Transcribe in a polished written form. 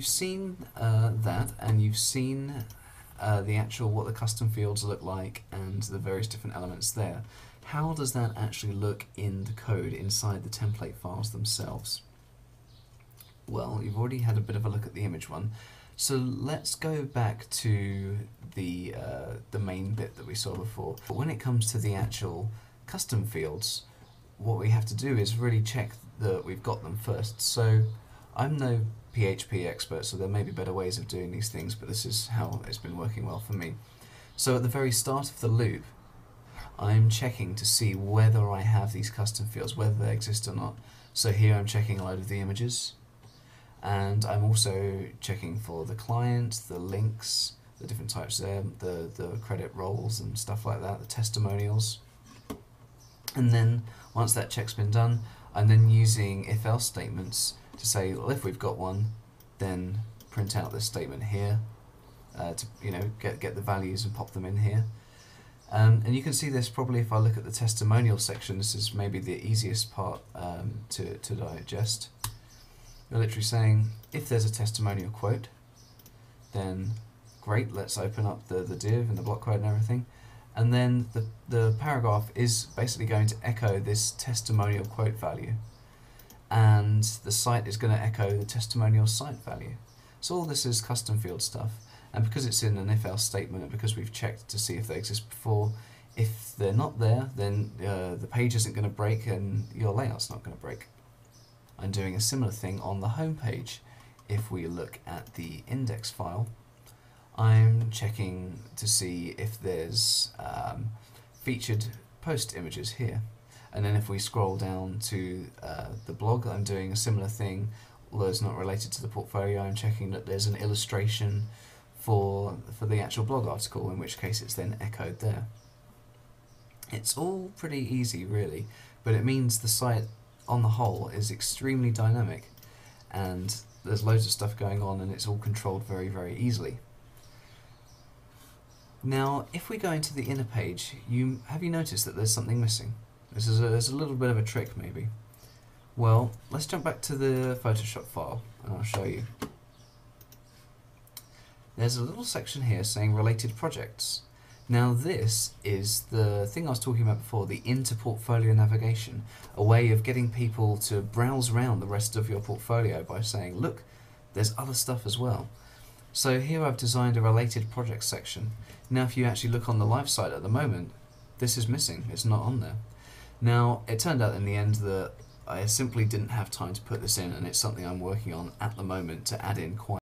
you've seen that, and you've seen the actual what the custom fields look like and the various different elements there. How does that actually look in the code inside the template files themselves? Well, you've already had a bit of a look at the image one, so let's go back to the main bit that we saw before. But when it comes to the actual custom fields, what we have to do is really check that we've got them first. So I'm no PHP expert, so there may be better ways of doing these things, but this is how it's been working well for me. So at the very start of the loop, I'm checking to see whether I have these custom fields, whether they exist or not. So here I'm checking a load of the images, and I'm also checking for the client, the links, the different types there, the credit roles and stuff like that, the testimonials. And then once that check's been done, I'm then using if-else statements to say, well, if we've got one, then print out this statement here to get the values and pop them in here. And you can see this probably if I look at the testimonial section. This is maybe the easiest part to digest. You're literally saying, if there's a testimonial quote, then great, let's open up the div and the block quote and everything. And then the paragraph is basically going to echo this testimonial quote value. And the site is going to echo the testimonial site value. So all this is custom field stuff. And because it's in an if-else statement, and because we've checked to see if they exist before, if they're not there, then the page isn't going to break and your layout's not going to break. I'm doing a similar thing on the home page. If we look at the index file, I'm checking to see if there's featured post images here. And then if we scroll down to the blog, I'm doing a similar thing, although it's not related to the portfolio. I'm checking that there's an illustration for the actual blog article, in which case it's then echoed there. It's all pretty easy really, but it means the site on the whole is extremely dynamic, and there's loads of stuff going on, and it's all controlled very, very easily. Now, if we go into the inner page, have you noticed that there's something missing? There's a little bit of a trick maybe. Well, let's jump back to the Photoshop file and I'll show you. There's a little section here saying related projects. Now this is the thing I was talking about before, the inter-portfolio navigation, a way of getting people to browse around the rest of your portfolio by saying, look, there's other stuff as well. So here I've designed a related projects section. Now if you actually look on the live site at the moment, this is missing, it's not on there. Now it turned out in the end that I simply didn't have time to put this in, and it's something I'm working on at the moment to add in quite